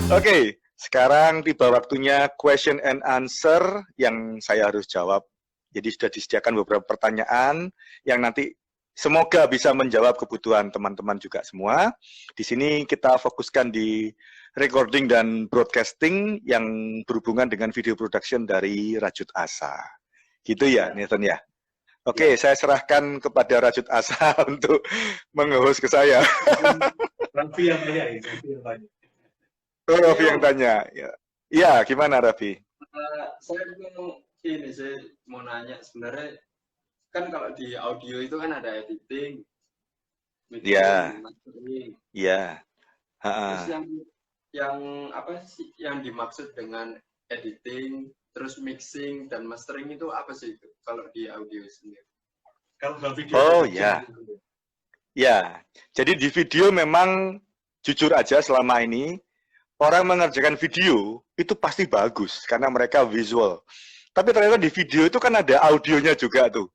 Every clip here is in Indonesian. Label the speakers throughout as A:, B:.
A: Oke, sekarang tiba waktunya question and answer yang saya harus jawab. Jadi sudah disediakan beberapa pertanyaan yang nanti semoga bisa menjawab kebutuhan teman-teman juga semua. Di sini kita fokuskan di recording dan broadcasting yang berhubungan dengan video production dari Rajut Asa. Gitu ya, Nathan ya? Oke, saya serahkan kepada Rajut Asa untuk meng-host ke saya.
B: Raffi yang tanya ya, Raffi yang tanya.
A: Oh, Raffi yang tanya. Ya, gimana Raffi?
C: Saya mau nanya sebenarnya kan kalau di audio itu kan ada editing,
A: Iya.
C: mastering.
A: Iya.
C: Terus yang apa sih yang dimaksud dengan editing, terus mixing dan mastering itu apa sih itu kalau di audio sendiri?
B: Kalau dalam video.
A: Oh ya. Ya. Jadi di video memang jujur aja selama ini orang mengerjakan video itu pasti bagus karena mereka visual. Tapi ternyata di video itu kan ada audionya juga tuh.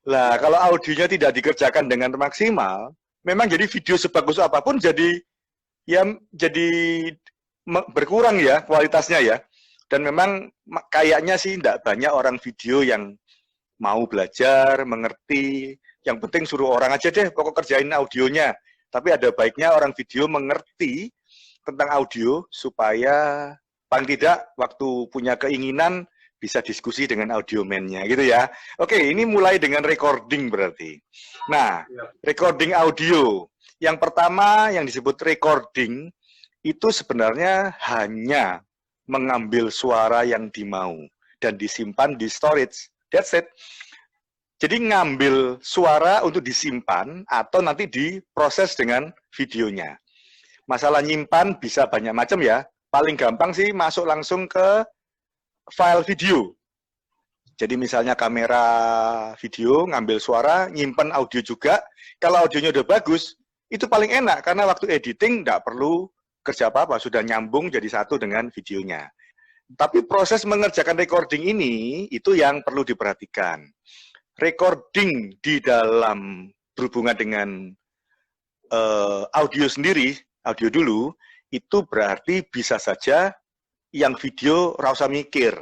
A: Lah, kalau audionya tidak dikerjakan dengan maksimal, memang jadi video sebagus apapun jadi berkurang ya kualitasnya ya. Dan memang kayaknya sih tidak banyak orang video yang mau belajar, mengerti. Yang penting suruh orang aja deh, pokok kerjain audionya. Tapi ada baiknya orang video mengerti tentang audio supaya paling tidak waktu punya keinginan bisa diskusi dengan audio man-nya gitu ya. Oke, ini mulai dengan recording berarti. Nah, recording audio. Yang pertama yang disebut recording itu sebenarnya hanya mengambil suara yang dimau dan disimpan di storage. That's it. Jadi ngambil suara untuk disimpan atau nanti diproses dengan videonya. Masalah nyimpan bisa banyak macam ya. Paling gampang sih masuk langsung ke file video. Jadi misalnya kamera video, ngambil suara, nyimpan audio juga. Kalau audionya udah bagus, itu paling enak karena waktu editing nggak perlu kerja apa-apa, sudah nyambung jadi satu dengan videonya. Tapi proses mengerjakan recording ini, itu yang perlu diperhatikan. Recording di dalam berhubungan dengan audio sendiri, audio dulu, itu berarti bisa saja yang video rasa mikir.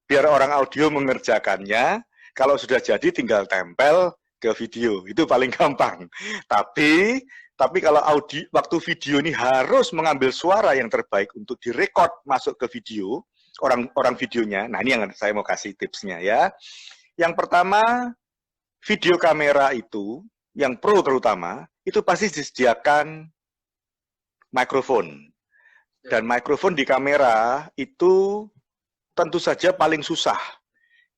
A: Biar orang audio mengerjakannya, kalau sudah jadi tinggal tempel ke video, itu paling gampang. Tapi kalau audio, waktu video ini harus mengambil suara yang terbaik untuk direkod masuk ke video, orang videonya, nah ini yang saya mau kasih tipsnya ya. Yang pertama, video kamera itu, yang pro terutama, itu pasti disediakan mikrofon. Dan mikrofon di kamera itu tentu saja paling susah.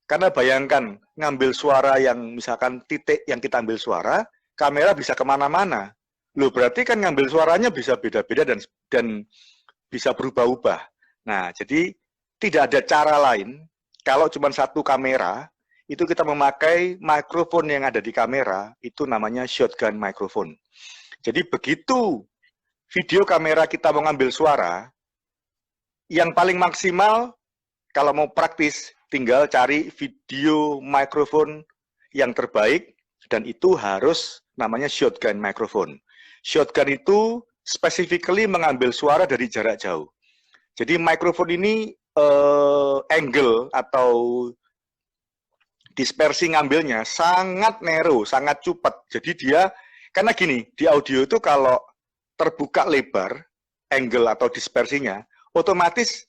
A: Karena bayangkan, ngambil suara yang misalkan titik yang kita ambil suara, kamera bisa kemana-mana. Loh, berarti kan ngambil suaranya bisa beda-beda dan bisa berubah-ubah. Nah, jadi tidak ada cara lain, kalau cuma satu kamera, itu kita memakai mikrofon yang ada di kamera, itu namanya shotgun microphone. Jadi begitu video kamera kita mau ngambil suara, yang paling maksimal, kalau mau praktis, tinggal cari video mikrofon yang terbaik, dan itu harus namanya shotgun microphone. Shotgun itu specifically mengambil suara dari jarak jauh. Jadi mikrofon ini angle atau dispersi ngambilnya sangat narrow, sangat cepat. Jadi dia, karena gini, di audio itu kalau terbuka lebar, angle atau dispersinya, otomatis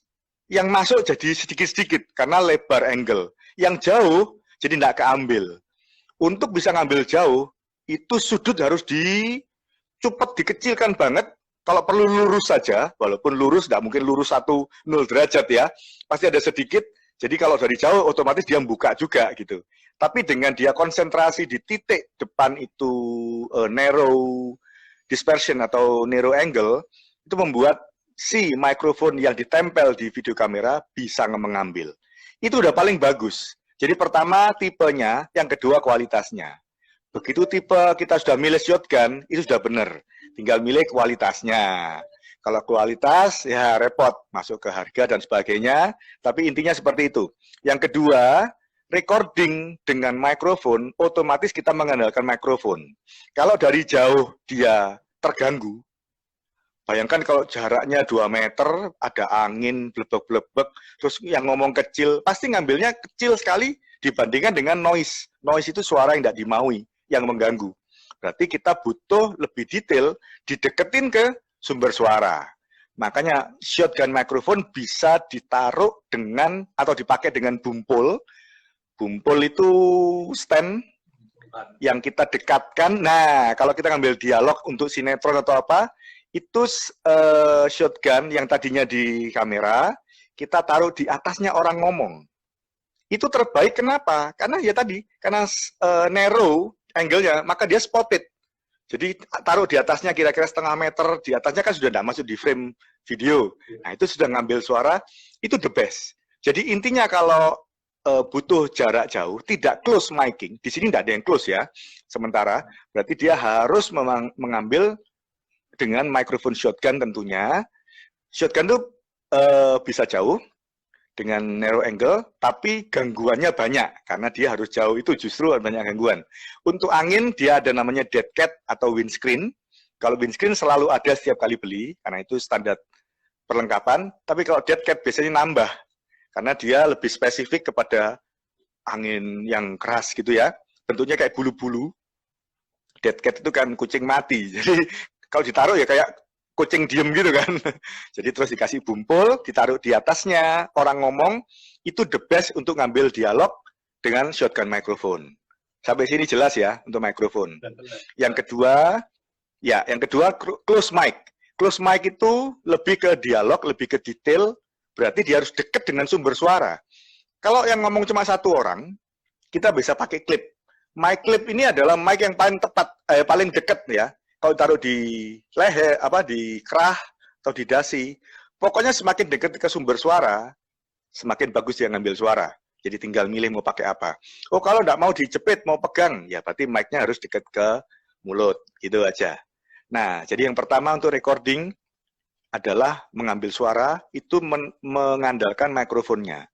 A: yang masuk jadi sedikit-sedikit, karena lebar angle. Yang jauh, jadi tidak keambil. Untuk bisa ngambil jauh, itu sudut harus cepat dikecilkan banget, kalau perlu lurus saja, walaupun lurus, tidak mungkin lurus 1, 0 derajat ya, pasti ada sedikit. Jadi kalau dari jauh otomatis dia buka juga gitu. Tapi dengan dia konsentrasi di titik depan itu narrow dispersion atau narrow angle, itu membuat si mikrofon yang ditempel di video kamera bisa mengambil. Itu udah paling bagus. Jadi pertama tipenya, yang kedua kualitasnya. Begitu tipe kita sudah milih shotgun, itu sudah benar. Tinggal milih kualitasnya. Kalau kualitas, ya repot, masuk ke harga dan sebagainya. Tapi intinya seperti itu. Yang kedua, recording dengan mikrofon, otomatis kita mengandalkan mikrofon. Kalau dari jauh dia terganggu, Bayangkan kalau jaraknya 2 meter, ada angin, blebek-blebek, terus yang ngomong kecil, pasti ngambilnya kecil sekali dibandingkan dengan noise. Noise itu suara yang tidak dimaui, yang mengganggu. Berarti kita butuh lebih detail, dideketin ke sumber suara. Makanya shotgun microphone bisa ditaruh dengan, atau dipakai dengan bumpul. Bumpul itu stand yang kita dekatkan. Nah, kalau kita ngambil dialog untuk sinetron atau apa, itu shotgun yang tadinya di kamera, kita taruh di atasnya orang ngomong. Itu terbaik kenapa? Karena ya tadi, karena narrow angle-nya, maka dia spotted. Jadi taruh di atasnya kira-kira setengah meter, di atasnya kan sudah tidak masuk di frame video. Nah, itu sudah ngambil suara, itu the best. Jadi intinya kalau butuh jarak jauh, tidak close miking, di sini tidak ada yang close ya, sementara, berarti dia harus mengambil dengan microphone shotgun tentunya. Shotgun itu bisa jauh dengan narrow angle, tapi gangguannya banyak karena dia harus jauh, itu justru banyak gangguan. Untuk angin dia ada namanya dead cat atau windscreen. Kalau windscreen selalu ada setiap kali beli karena itu standar perlengkapan. Tapi kalau dead cat biasanya nambah karena dia lebih spesifik kepada angin yang keras gitu ya. Bentuknya kayak bulu-bulu. Dead cat itu kan kucing mati. Jadi kalau ditaruh ya kayak kucing diem gitu kan. Jadi terus dikasih bumpul, ditaruh di atasnya, orang ngomong, itu the best untuk ngambil dialog dengan shotgun microphone. Sampai sini jelas ya untuk microphone. Yang kedua close mic. Close mic itu lebih ke dialog, lebih ke detail, berarti dia harus dekat dengan sumber suara. Kalau yang ngomong cuma satu orang, kita bisa pakai clip. Mic clip ini adalah mic yang paling tepat, paling dekat ya. Kalau taruh di leher, di kerah atau di dasi, pokoknya semakin dekat ke sumber suara, semakin bagus dia ngambil suara. Jadi tinggal milih mau pakai apa. Oh, kalau nggak mau dijepit, mau pegang, ya berarti mic-nya harus dekat ke mulut, gitu aja. Nah, jadi yang pertama untuk recording adalah mengambil suara, itu mengandalkan mikrofonnya.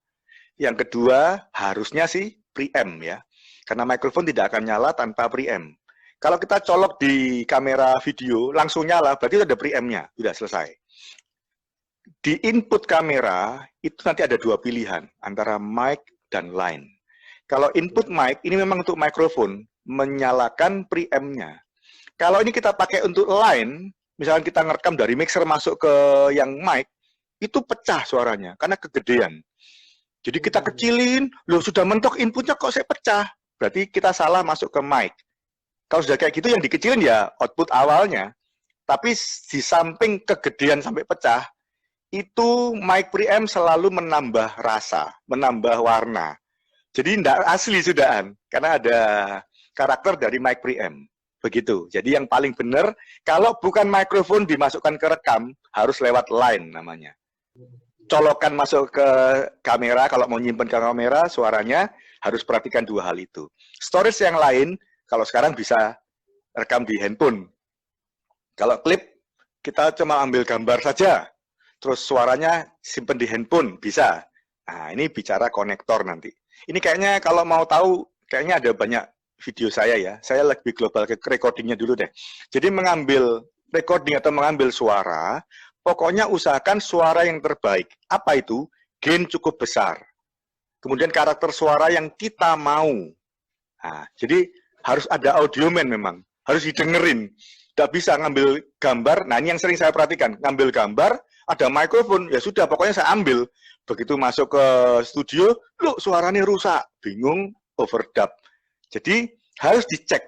A: Yang kedua, harusnya sih preamp ya. Karena mikrofon tidak akan nyala tanpa preamp. Kalau kita colok di kamera video, langsung nyala, berarti itu ada preamp-nya, sudah selesai. Di input kamera, itu nanti ada dua pilihan, antara mic dan line. Kalau input mic, ini memang untuk mikrofon, menyalakan preamp-nya. Kalau ini kita pakai untuk line, misalnya kita ngerekam dari mixer masuk ke yang mic, itu pecah suaranya, karena kegedean. Jadi kita kecilin, loh sudah mentok inputnya kok saya pecah, berarti kita salah masuk ke mic. Kalau sudah kayak gitu yang dikecilin ya output awalnya. Tapi di samping kegedean sampai pecah, itu mic preamp selalu menambah rasa, menambah warna. Jadi tidak asli sudahan, karena ada karakter dari mic preamp. Begitu. Jadi yang paling benar, kalau bukan mikrofon dimasukkan ke rekam, harus lewat line namanya. Colokan masuk ke kamera, kalau mau nyimpen ke kamera, suaranya harus perhatikan dua hal itu. Storage yang lain, kalau sekarang bisa rekam di handphone. Kalau klip, kita cuma ambil gambar saja. Terus suaranya simpen di handphone, bisa. Nah, ini bicara konektor nanti. Ini kayaknya kalau mau tahu, kayaknya ada banyak video saya ya. Saya lebih global ke recordingnya dulu deh. Jadi mengambil recording atau mengambil suara, pokoknya usahakan suara yang terbaik. Apa itu? Gain cukup besar. Kemudian karakter suara yang kita mau. Nah, jadi harus ada audioman memang, harus didengerin. Tidak bisa ngambil gambar, nah ini yang sering saya perhatikan, ngambil gambar, ada mikrofon, ya sudah, pokoknya saya ambil. Begitu masuk ke studio, loh suaranya rusak, bingung, overdub. Jadi harus dicek,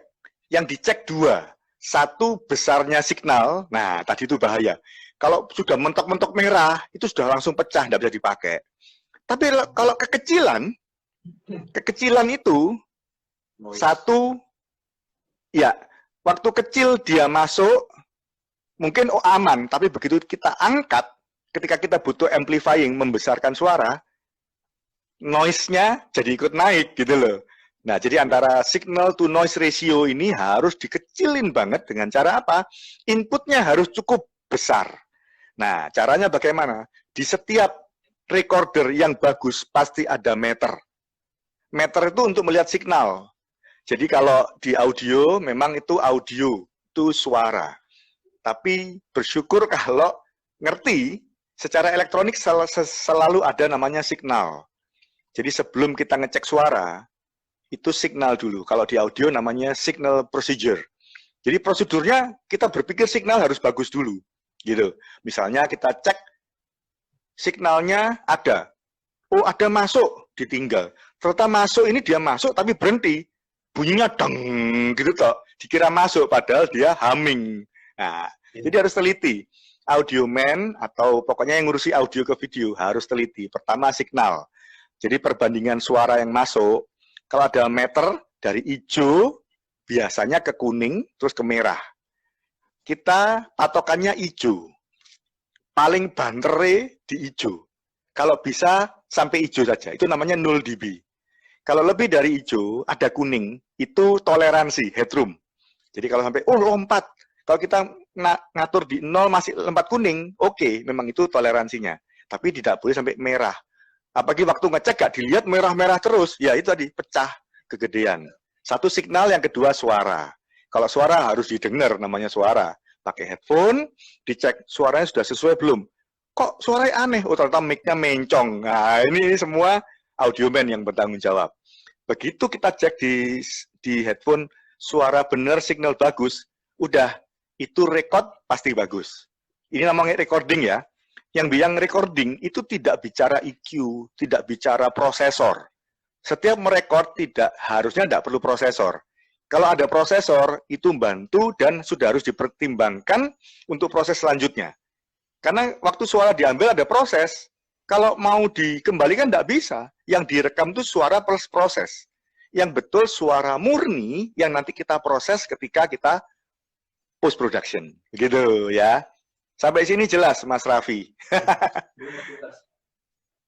A: yang dicek dua. Satu, besarnya signal, nah tadi itu bahaya. Kalau sudah mentok-mentok merah, itu sudah langsung pecah, tidak bisa dipakai. Tapi kalau kekecilan itu, satu, ya, waktu kecil dia masuk, mungkin aman, tapi begitu kita angkat, ketika kita butuh amplifying, membesarkan suara, noise-nya jadi ikut naik, gitu loh. Nah, jadi antara signal to noise ratio ini harus dikecilin banget dengan cara apa? Inputnya harus cukup besar. Nah, caranya bagaimana? Di setiap recorder yang bagus, pasti ada meter. Meter itu untuk melihat signal. Jadi kalau di audio, memang itu audio, itu suara. tapi bersyukur kalau ngerti secara elektronik selalu ada namanya signal. Jadi sebelum kita ngecek suara, itu signal dulu. Kalau di audio namanya signal procedure. Jadi prosedurnya kita berpikir signal harus bagus dulu, gitu. Misalnya kita cek signalnya ada, oh ada masuk, ditinggal. Ternyata masuk ini dia masuk tapi berhenti, bunyinya deng, gitu toh. Dikira masuk padahal dia humming. Nah, jadi harus teliti. Audioman atau pokoknya yang ngurusi audio ke video harus teliti. Pertama signal. Jadi perbandingan suara yang masuk, kalau ada meter dari hijau biasanya ke kuning, terus ke merah. Kita patokannya hijau. Paling bantere di hijau. Kalau bisa sampai hijau saja, itu namanya 0 dB. Kalau lebih dari hijau, ada kuning, itu toleransi, headroom. Jadi kalau sampai, oh lompat. Kalau kita ngatur di 0 masih lompat kuning, oke, memang itu toleransinya. Tapi tidak boleh sampai merah. Apalagi waktu ngecek gak dilihat merah-merah terus, ya itu tadi, pecah, kegedean. Satu signal, yang kedua suara. Kalau suara harus didengar, namanya suara. Pakai headphone, dicek suaranya sudah sesuai belum. Kok suaranya aneh? Oh ternyata mic-nya mencong. Nah ini semua audioman yang bertanggung jawab. Begitu kita cek di headphone, suara benar, signal bagus, udah, itu record pasti bagus. Ini namanya recording ya. Yang bilang recording itu tidak bicara EQ, tidak bicara prosesor. Setiap merekord harusnya tidak perlu prosesor. Kalau ada prosesor, itu membantu dan sudah harus dipertimbangkan untuk proses selanjutnya. Karena waktu suara diambil ada proses. Kalau mau dikembalikan tidak bisa. Yang direkam itu suara plus proses. Yang betul suara murni yang nanti kita proses ketika kita post production. Gitu ya. Sampai sini jelas Mas Raffi.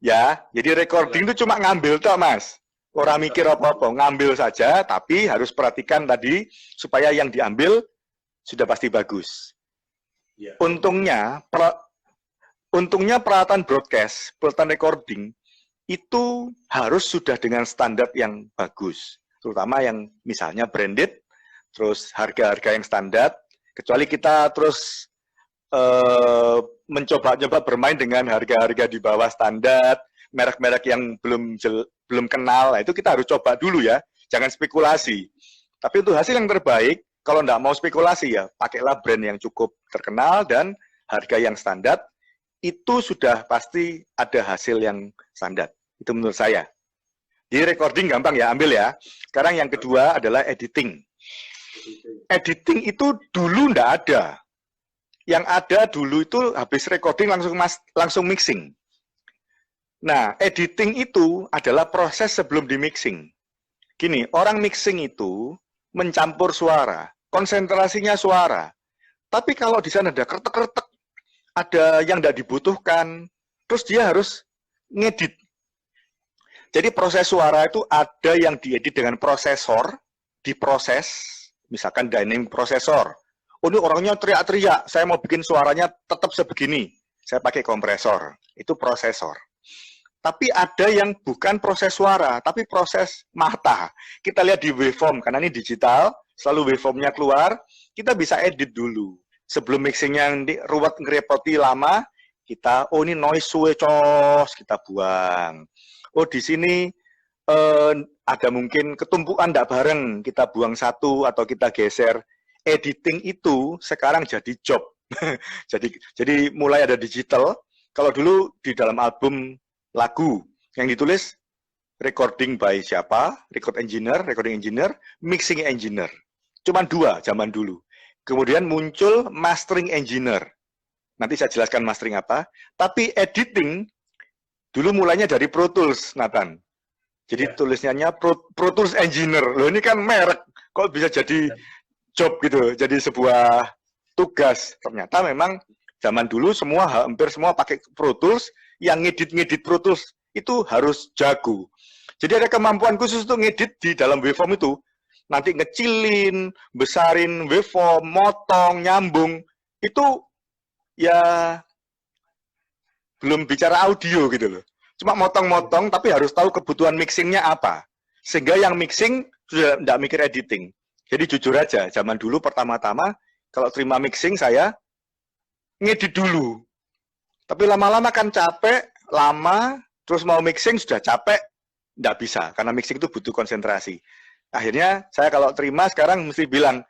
A: Ya, jadi recording itu cuma ngambil toh Mas. Orang mikir apa-apa, ngambil saja, tapi harus perhatikan tadi supaya yang diambil sudah pasti bagus.
B: Ya.
A: Untungnya peralatan broadcast, peralatan recording itu harus sudah dengan standar yang bagus, terutama yang misalnya branded, terus harga-harga yang standar. Kecuali kita terus mencoba-coba bermain dengan harga-harga di bawah standar, merek-merek yang belum kenal, nah itu kita harus coba dulu ya, jangan spekulasi. Tapi untuk hasil yang terbaik, kalau nggak mau spekulasi ya, pakailah brand yang cukup terkenal dan harga yang standar, itu sudah pasti ada hasil yang standar. Itu menurut saya. Di recording gampang ya, ambil ya. Sekarang yang kedua adalah editing. Editing itu dulu nggak ada. Yang ada dulu itu habis recording langsung mixing. Nah, editing itu adalah proses sebelum di-mixing. Gini, orang mixing itu mencampur suara, konsentrasinya suara. Tapi kalau di sana ada kretek-kretek, ada yang tidak dibutuhkan, terus dia harus ngedit. Jadi proses suara itu ada yang diedit dengan prosesor, diproses, misalkan dynamic processor. Oh ini orangnya teriak-teriak, saya mau bikin suaranya tetap sebegini, saya pakai kompresor, itu prosesor. Tapi ada yang bukan proses suara, tapi proses mata. Kita lihat di waveform, karena ini digital, selalu waveformnya keluar, kita bisa edit dulu. Sebelum mixingnya ruwet ngerepoti lama, kita, oh ini noise switch, kita buang. Oh di sini ada mungkin ketumpukan tidak bareng, kita buang satu atau kita geser. Editing itu sekarang jadi job. jadi mulai ada digital. Kalau dulu di dalam album lagu yang ditulis recording by siapa, recording engineer, mixing engineer. Cuman dua zaman dulu. Kemudian muncul mastering engineer. Nanti saya jelaskan mastering apa. Tapi editing dulu mulainya dari Pro Tools, Nathan. Jadi tulisannya Pro Tools engineer. Loh ini kan merek, kok bisa jadi job gitu, jadi sebuah tugas. Ternyata memang zaman dulu hampir semua pakai Pro Tools. Yang ngedit Pro Tools itu harus jago. Jadi ada kemampuan khusus untuk ngedit di dalam waveform itu. Nanti ngecilin, besarin waveform, motong, nyambung. Itu ya belum bicara audio gitu loh. Cuma motong-motong tapi harus tahu kebutuhan mixingnya apa. Sehingga yang mixing sudah tidak mikir editing. Jadi jujur aja, zaman dulu pertama-tama kalau terima mixing saya ngedit dulu. Tapi lama-lama kan capek, lama, terus mau mixing sudah capek, nggak bisa, karena mixing itu butuh konsentrasi. Akhirnya saya kalau terima sekarang mesti bilang,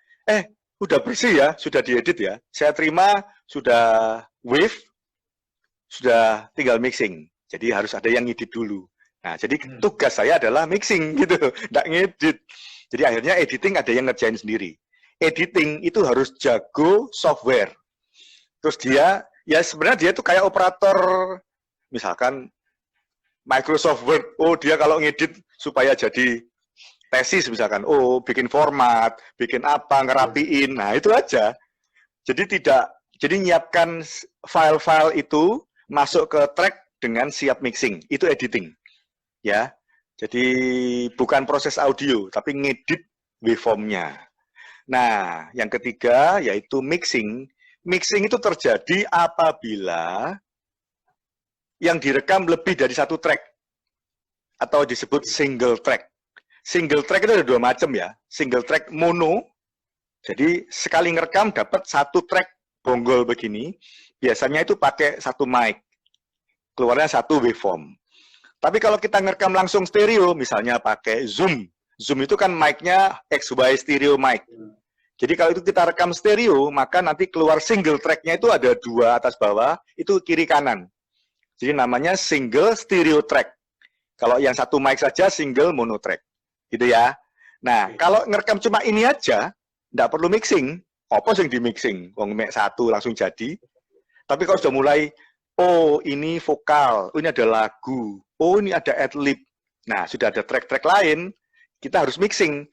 A: udah bersih ya, sudah diedit ya. Saya terima, sudah wave, sudah tinggal mixing. Jadi harus ada yang ngedit dulu. Nah, jadi tugas saya adalah mixing gitu, nggak ngedit. Jadi akhirnya editing ada yang ngerjain sendiri. Editing itu harus jago software. Terus dia, ya sebenarnya dia tuh kayak operator, misalkan Microsoft Word, dia kalau ngedit supaya jadi tesis misalkan, bikin format, bikin apa, ngerapiin, nah itu aja. Jadi nyiapkan file-file itu masuk ke track dengan siap mixing, itu editing, ya. Jadi bukan proses audio, tapi ngedit waveformnya. Nah, yang ketiga yaitu mixing. Mixing itu terjadi apabila yang direkam lebih dari satu track atau disebut single track. Single track itu ada dua macam ya. Single track mono. Jadi sekali ngerekam dapat satu track bonggol begini. Biasanya itu pakai satu mic. Keluarnya satu waveform. Tapi kalau kita ngerekam langsung stereo, misalnya pakai Zoom. Zoom itu kan mic-nya XY stereo mic. Jadi kalau itu kita rekam stereo, maka nanti keluar single track-nya itu ada dua atas bawah, itu kiri kanan. Jadi namanya single stereo track. Kalau yang satu mic saja single mono track. Gitu ya. Nah, kalau ngerekam cuma ini aja, nggak perlu mixing. Apa sih yang di mixing? Wong mic satu langsung jadi. Tapi kalau sudah mulai, ini vokal, ini ada lagu, ini ada ad-lib. Nah, sudah ada track-track lain, kita harus mixing.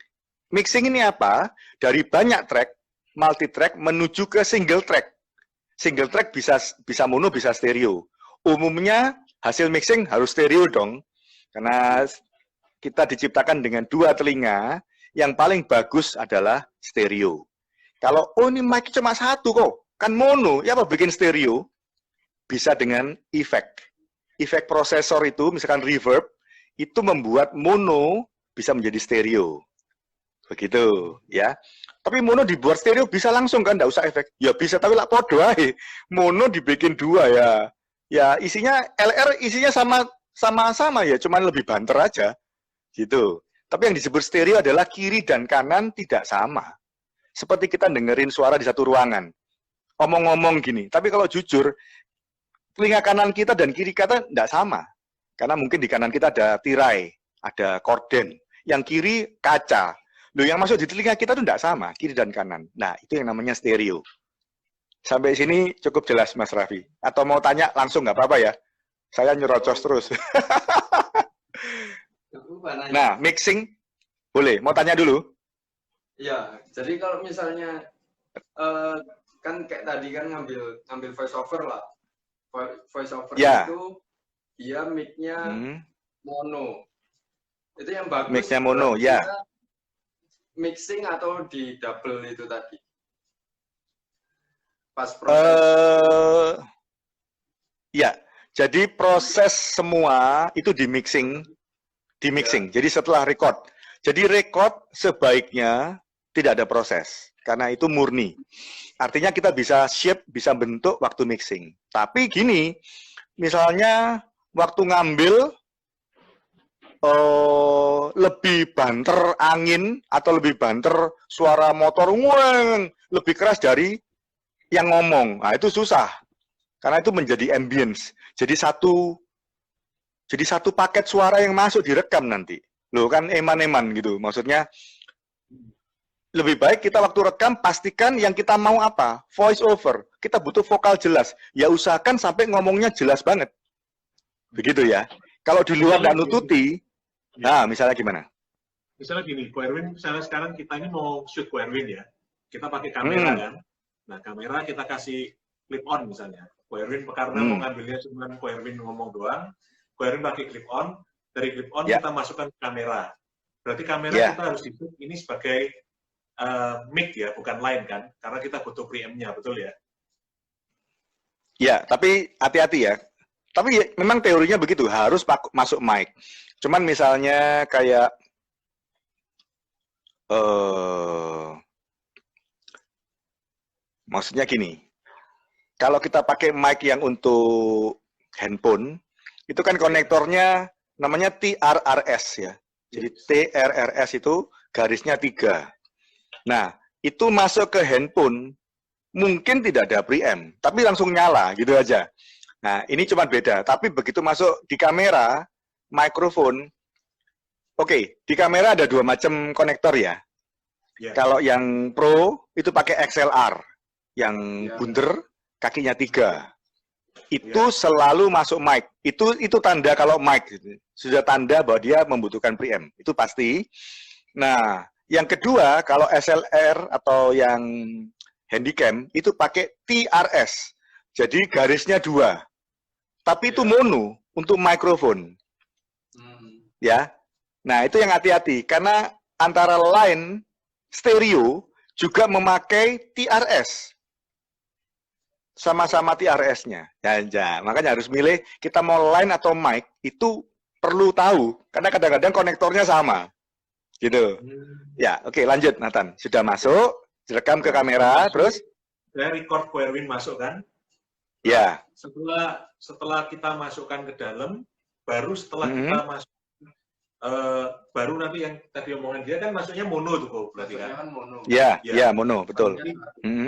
A: Mixing ini apa? Dari banyak track, multi-track menuju ke single track. Single track bisa mono, bisa stereo. Umumnya hasil mixing harus stereo dong. Karena kita diciptakan dengan dua telinga, yang paling bagus adalah stereo. Kalau, ini mic cuma satu kok, kan mono, ya apa bikin stereo? Bisa dengan efek. Efek prosesor itu, misalkan reverb, itu membuat mono bisa menjadi stereo. Begitu, ya. Tapi mono dibuat stereo bisa langsung kan, nggak usah efek. Ya bisa, tapi lah podo aja. Mono dibikin dua ya. Ya isinya LR isinya sama ya, cuman lebih banter aja. Gitu. Tapi yang disebut stereo adalah kiri dan kanan tidak sama. Seperti kita dengerin suara di satu ruangan. Omong-omong gini. Tapi kalau jujur, telinga kanan kita dan kiri kita tidak sama. Karena mungkin di kanan kita ada tirai, ada korden. Yang kiri kaca. Loh, yang masuk di telinga kita itu tidak sama, kiri dan kanan. Nah, itu yang namanya stereo. Sampai sini cukup jelas, Mas Raffi. Atau mau tanya langsung nggak apa-apa ya? Saya nyerocos terus. Nah, mixing, boleh. Mau tanya dulu?
C: Ya, jadi kalau misalnya, kan kayak tadi kan ngambil voice over lah. Voice over itu, dia mic-nya mono. Itu yang bagus.
A: Mic-nya mono, ya.
C: Mixing atau di double itu tadi? Pas proses.
A: Ya, jadi proses semua itu di mixing. Jadi setelah record. Jadi record sebaiknya tidak ada proses. Karena itu murni. Artinya kita bisa shape, bisa bentuk waktu mixing. Tapi gini, misalnya waktu ngambil, lebih banter angin atau lebih banter suara motor ngueng, lebih keras dari yang ngomong. Nah, itu susah. Karena itu menjadi ambience. Jadi satu paket suara yang masuk direkam nanti. Loh kan eman-eman gitu. Maksudnya lebih baik kita waktu rekam pastikan yang kita mau apa? Voice over. Kita butuh vokal jelas. Ya usahakan sampai ngomongnya jelas banget. Begitu ya. Kalau di luar nggak nututi, nah, misalnya gimana?
B: Misalnya gini, Ko Erwin, misalnya sekarang kita ini mau shoot Ko Erwin ya. Kita pakai kamera kan. Nah, kamera kita kasih clip on misalnya. Ko Erwin karena mau ngambilnya cuma Ko Erwin ngomong doang, Ko Erwin pakai clip on, dari clip on kita masukkan ke kamera. Berarti kamera kita harus di-shoot ini sebagai mic ya, bukan line kan. Karena kita butuh preamp-nya, betul ya?
A: Ya, tapi hati-hati ya. Tapi memang teorinya begitu, harus masuk mic. Cuman misalnya kayak maksudnya gini, kalau kita pakai mic yang untuk handphone, itu kan konektornya namanya TRRS ya. Jadi TRRS itu garisnya 3. Nah, itu masuk ke handphone, mungkin tidak ada preamp, tapi langsung nyala gitu aja. Nah, ini cuma beda. Tapi begitu masuk di kamera, mikrofon, oke, di kamera ada 2 macam konektor ya.
B: Ya.
A: Kalau yang Pro, itu pakai XLR. Yang bundar, kakinya 3. Itu selalu masuk mic. Itu tanda kalau mic. Sudah tanda bahwa dia membutuhkan preamp. Itu pasti. Nah, yang kedua, kalau SLR atau yang handycam, itu pakai TRS. Jadi garisnya 2. Tapi itu mono untuk mikrofon. Ya. Nah, itu yang hati-hati. Karena antara line stereo juga memakai TRS. Sama-sama TRS-nya. Ya, makanya harus milih kita mau line atau mic, itu perlu tahu. Karena kadang-kadang konektornya sama. Gitu. Ya, oke, lanjut Nathan. Sudah masuk, direkam ke kamera, terus?
B: Saya record Querwin masuk kan?
A: Ya.
B: Setelah kita masukkan ke dalam, baru setelah kita masuk, baru nanti yang tadi omongan dia kan masuknya mono tuh kok berarti kan?
A: Ya, mono, betul.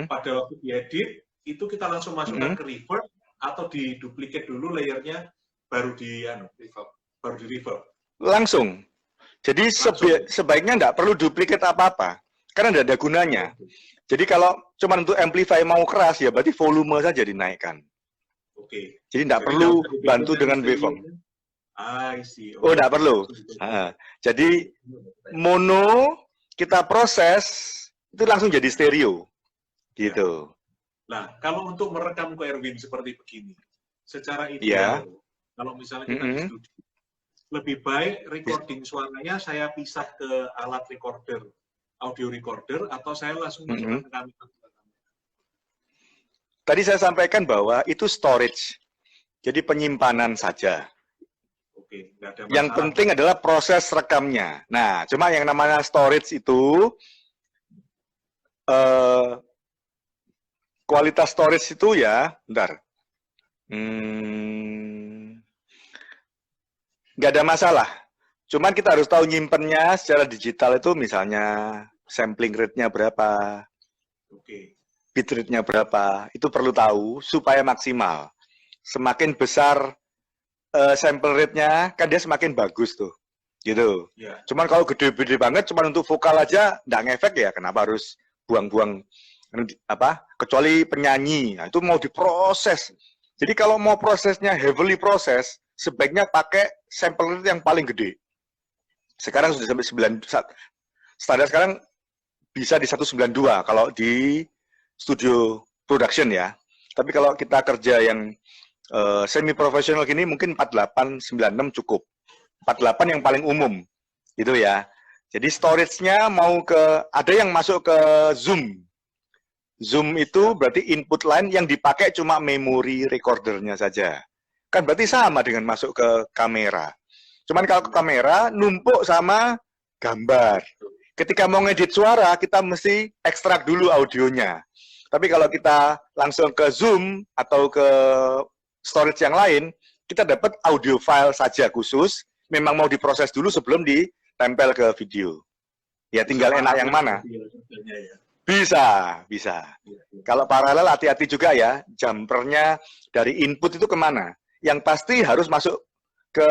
B: Pada waktu diedit, itu kita langsung masukkan ke reverb atau diduplikat dulu layernya, baru di reverb. Langsung.
A: Jadi sebaiknya nggak perlu duplikat apa-apa, karena tidak ada gunanya. Jadi kalau cuma untuk amplify mau keras, ya berarti volume saja dinaikkan.
B: Oke.
A: Jadi nggak perlu bantu dengan waveform. Oh, nggak perlu. Jadi mono kita proses itu langsung jadi stereo, gitu.
B: Nah, kalau untuk merekam Querwin seperti begini, secara ideal, kalau misalnya kita di studio, lebih baik recording suaranya saya pisah ke alat recorder, audio recorder, atau saya langsung masukkan ke kamera.
A: Tadi saya sampaikan bahwa itu storage, jadi penyimpanan saja.
B: Oke, nggak ada masalah.
A: Yang penting adalah proses rekamnya. Nah, cuma yang namanya storage itu, kualitas storage itu ya, bentar. Nggak ada masalah. Cuman kita harus tahu nyimpennya secara digital itu misalnya sampling rate-nya berapa, bit rate-nya berapa, itu perlu tahu supaya maksimal. Semakin besar sample rate-nya, kan dia semakin bagus tuh. Gitu. Cuman kalau gede-gede banget, cuman untuk vokal aja nggak ngefek ya, kenapa harus buang-buang kecuali penyanyi. Nah, itu mau diproses. Jadi kalau mau prosesnya heavily proses, sebaiknya pakai sampler yang paling gede. Sekarang sudah sampai 9, standar sekarang bisa di 192 kalau di studio production ya. Tapi kalau kita kerja yang semi profesional gini mungkin 48, 96 cukup. 48 yang paling umum. Gitu ya. Jadi storage-nya mau ada yang masuk ke Zoom. Zoom itu berarti input line yang dipakai cuma memori recordernya saja. Kan berarti sama dengan masuk ke kamera. Cuman kalau ke kamera, numpuk sama gambar. Ketika mau ngedit suara, kita mesti ekstrak dulu audionya. Tapi kalau kita langsung ke Zoom atau ke storage yang lain, kita dapat audio file saja khusus, memang mau diproses dulu sebelum ditempel ke video. Ya tinggal enak yang mana. Bisa. Kalau paralel hati-hati juga ya, jumpernya dari input itu kemana. Yang pasti harus masuk ke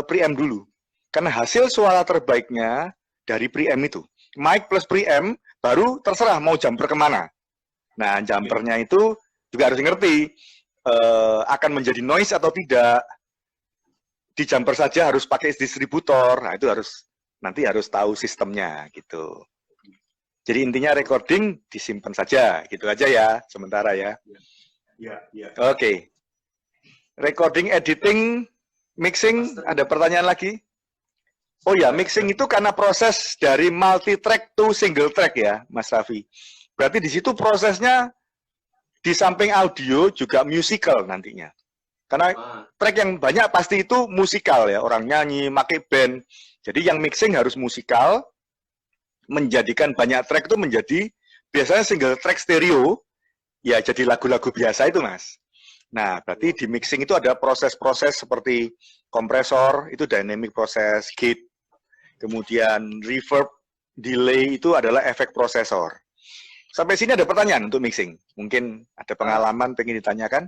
A: preamp dulu. Karena hasil suara terbaiknya dari preamp itu. Mic plus preamp, baru terserah mau jumper kemana. Nah, jumpernya itu juga harus ngerti, akan menjadi noise atau tidak. Di jumper saja harus pakai distributor. Nah, itu nanti harus tahu sistemnya gitu. Jadi intinya recording disimpan saja, gitu aja ya, sementara ya. Oke. Recording, editing, mixing, ada pertanyaan lagi? Oh ya, mixing itu karena proses dari multi track to single track ya, Mas Raffi. Berarti di situ prosesnya di samping audio juga musical nantinya. Karena track yang banyak pasti itu musikal ya, orang nyanyi, pakai band. Jadi yang mixing harus musikal, menjadikan banyak track itu menjadi biasanya single track stereo ya jadi lagu-lagu biasa itu, Mas. Nah, berarti di mixing itu ada proses-proses seperti kompresor, itu dynamic proses, gate, kemudian reverb, delay itu adalah efek prosesor. Sampai sini ada pertanyaan untuk mixing? Mungkin ada pengalaman pengen ditanyakan?